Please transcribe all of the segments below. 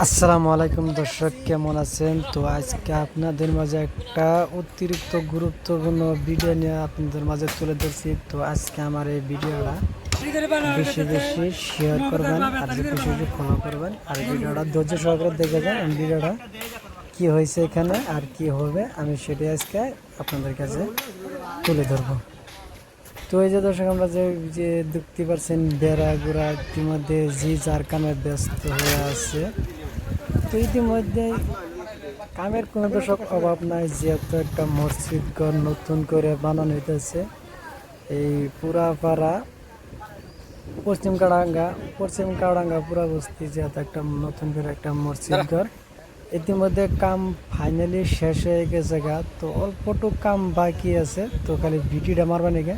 আসসালামু আলাইকুম দর্শক, কেমন আছেন? তো আজকে আপনাদের মাঝে একটা অতিরিক্ত গুরুত্বপূর্ণ ভিডিও নিয়ে আপনাদের মাঝে তুলে ধরছি। তো আজকে আমার এই ভিডিওটা বেশি বেশি শেয়ার করবেন আর বেশি বেশি ফলো করবেন আর ভিডিওটা ধৈর্য সহকারে দেখে যান। ভিডিওটা কি হয়েছে এখানে আর কি হবে আমি সেটাই আজকে আপনাদের কাছে তুলে ধরবো। তো এই যে দর্শক, আমরা যে যে দেখতে পাচ্ছেন বেড়া গুড়া ইতিমধ্যে যে যার কামে ব্যস্ত হয়ে আছে। তো ইতিমধ্যে কামের কোনো দর্শক অভাব নাই, যেহেতু একটা মসজিদ ঘর নতুন করে বানানো হইতেছে এই পুরাপাড়া পশ্চিম কাড়াঙ্গা পুরা বস্তি, যেহেতু একটা নতুন করে একটা মসজিদ ঘর ইতিমধ্যে কাম ফাইনালি শেষ হয়ে গেছে গা। তো অল্পটুক কাম বাকি আছে, তো খালি ভিডিওটা মারবা নাকি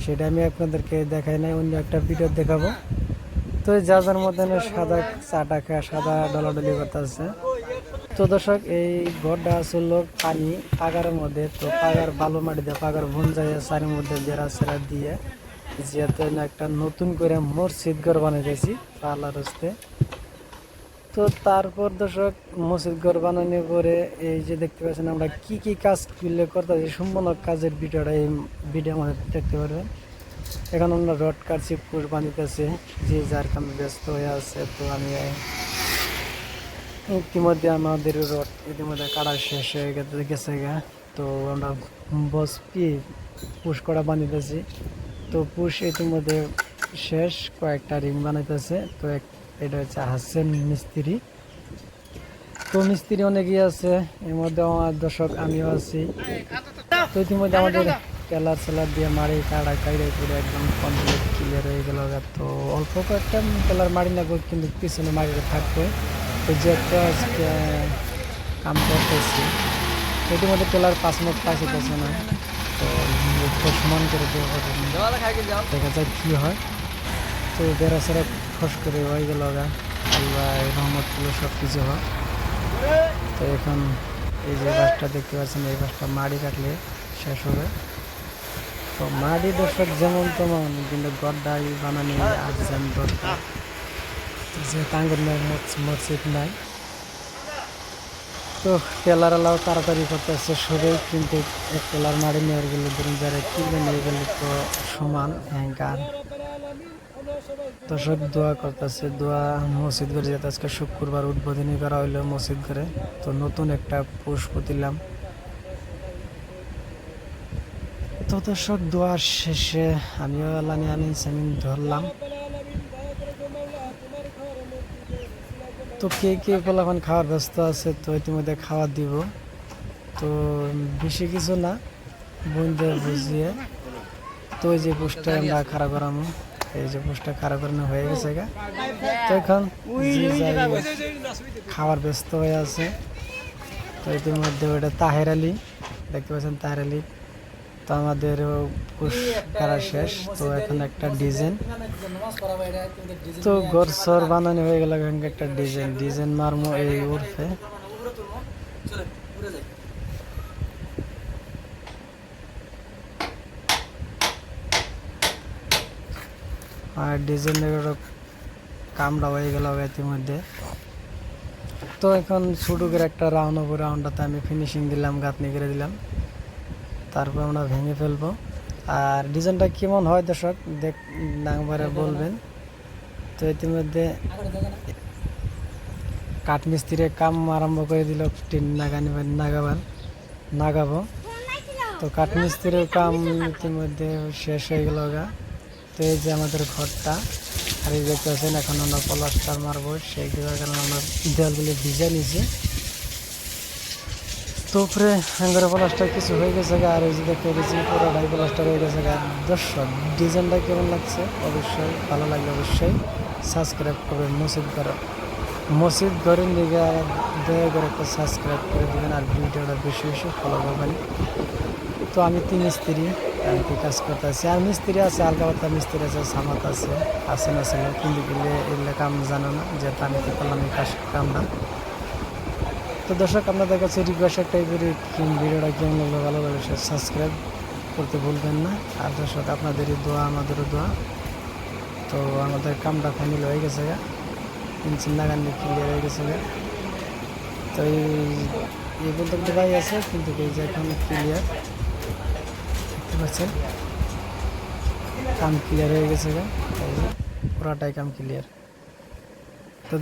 সেটা আমি আপনাদেরকে দেখাই নাই, অন্য একটা ভিডিও দেখাবো। তো যা যার মধ্যে সাদা চাটা খায় সাদা ডলাডলি করতেছে। তো দর্শক, এই ঘরটা আসলে পানি পাগারের মধ্যে, তো পাগার বালু মাটি দিয়ে পাগার ভুন যায় চারির মধ্যে বেড়া সেরা দিয়ে, যেহেতু একটা নতুন করে মসজিদ ঘর বানাইতেছি আল্লাহর হস্তে। তো তারপর দর্শক, মসজিদ ঘর বানানোর পরে এই যে দেখতে পাচ্ছেন আমরা কি কি কাজ করলে করতেছি, সম্পূর্ণ কাজের ভিডিওটা এই ভিডিওর মধ্যে দেখতে পারবেন। এখন আমরা রড কাটছি, পুষ বানিতেছে, যে যার কামে ব্যস্ত হয়ে আছে। তো আমি ইতিমধ্যে আমাদের রড ইতিমধ্যে কাটা শেষ হয়ে গেছে গা। তো আমরা বসপি পুশ করা বানাইতেছি। তো পুশ ইতিমধ্যে শেষ, কয়েকটা রিং বানাইতেছে। তো এটা হচ্ছে হাসেন মিস্ত্রি। তো মিস্ত্রি অনেকেই আছে, এর মধ্যে আমার দর্শক আমিও আছি। তো ইতিমধ্যে আমাদের টেলার সেলার দিয়ে মারি কাটা কাইরে করে একদম কমপ্লিট ক্লিয়ার হয়ে গেল। তো অল্প কয়েকটা টেলার মারি লাগবে, কিন্তু পিছনে মারিতে থাকবে। তো যেহেতু আজকে কাম করতেছি, ইতিমধ্যে টেলার 5 মিনিট পাইতেছে না। তো মুখটা সমান করে দেওয়া দেখা যায় কি হয়। তো বেড়া সেরা খস করে হয়ে গেল গা, আল্লাহ রহমত ছিল সব কিছু হয়। তো এখন এই যে গাছটা দেখতে পাচ্ছেন, এই গাছটা মাড়ি কাটলে শেষ হবে। তো মাড়ি দর্শক যেমন তেমন, কিন্তু গড্ডাই বানানি আর যেন দরকার, যে টাঙ্গর মসজিদ নাই। তো টেলার আলাও তাড়াতাড়ি করতেছে সবাই, কিন্তু এক টেলার মাড়ি নিয়ে গেলে ধরুন যারা কিনে নিয়ে গেলে তো সমান হ্যাঙ্কার। দর্শক দোয়া করতেছে, দোয়া মসজিদ ঘরে যেতে আজকে শুক্রবার উদ্বোধনী করা হইলো মসজিদ ঘরে। তো নতুন একটা পুষ্প দিলাম। তো দর্শক দোয়ার শেষে আমিও লানি আনি সেমিন ধরলাম। তো কে কে পোলাপান খাওয়ার ব্যস্ত আছে, তো ইতিমধ্যে খাওয়া দিব। তো বেশি কিছু না, বন্ধুদের বুঝিয়ে। তো এই যে পোস্টটা আমরা খাড়া করামো, এই যে পোস্টটা খাড়া করানো হয়ে গেছে গা। তো এখন খাওয়ার ব্যস্ত হয়ে আছে। তো ইতিমধ্যে ওটা তাহের আলী, দেখতে পাচ্ছেন তাহের আলী। তো আমাদের পুষ করা শেষ। তো এখন একটা ডিজাইন, তো ঘর সর বানানো হয়ে গেল। একটা ডিজাইন মারমো এই উর্ফে। আর ডিজাইনের কামড়া হয়ে গেল ইতিমধ্যে। তো এখন ছোটো করে একটা রাউন্ড হবে, রাউন্ডটাতে আমি ফিনিশিং দিলাম, গাঁথনি করে দিলাম। তারপর আমরা ভেঙে ফেলবো। আর ডিজাইনটা কেমন হয় দর্শক একবারে বলবেন। তো ইতিমধ্যে কাঠমিস্ত্রির কাম আরম্ভ করে দিল, টিন নাগাবো। তো কাঠমিস্ত্রির কাম ইতিমধ্যে শেষ হয়ে গেল গা। তো এই যে আমাদের ঘরটা, আর এই দেখতে পাচ্ছেন এখন আমরা প্লাস্টার মারবো, সেই কারণে আমরা দেওয়ালগুলি ভিজে নিয়েছি। তো উপরে হ্যাঙ্গারে প্লাস্টার কিছু হয়ে গেছে গা, আর এই যে দেখতে পেয়েছি পুরোটাই প্লাস্টার হয়ে গেছে গা। দর্শক ডিজাইনটা কেমন লাগছে অবশ্যই ভালো লাগলে অবশ্যই সাবস্ক্রাইব করবেন। মসজিদ ঘরের দিকে দয়া করে একটা সাবস্ক্রাইব করে দেবেন, আর ভিডিওটা বেশি বেশি ফলো করবেন। তো আমি 3 মিস্ত্রি আর কি কাজ করতে আছি, আর মিস্ত্রি আছে হালকা পাতলা মিস্ত্রি আছে, সামাত আছে আসেন আসলে, কিন্তু এগুলো কাম জানো না, যেহেতু আমি তো করলাম এই কামটা। তো দর্শক, আপনাদের কাছে রিকোয়েস্ট একটাই করি, ভিডিওটা কেমন লাগলো ভালো লাগে সাবস্ক্রাইব করতে ভুলবেন না। আর দর্শক আপনাদেরই দোয়া আমাদেরও দোয়া। তো আমাদের কামটা ফাইনাল হয়ে গেছে গা। ইঞ্জিন লাগানো ক্লিয়ার হয়ে গেছে গা। তো এই পর্যন্ত ভাই আছে, কিন্তু এই যে এখন ক্লিয়ার দেখতে পাচ্ছেন, কাম ক্লিয়ার হয়ে গেছে গা। এই যে পুরাটাই কাম ক্লিয়ার। তো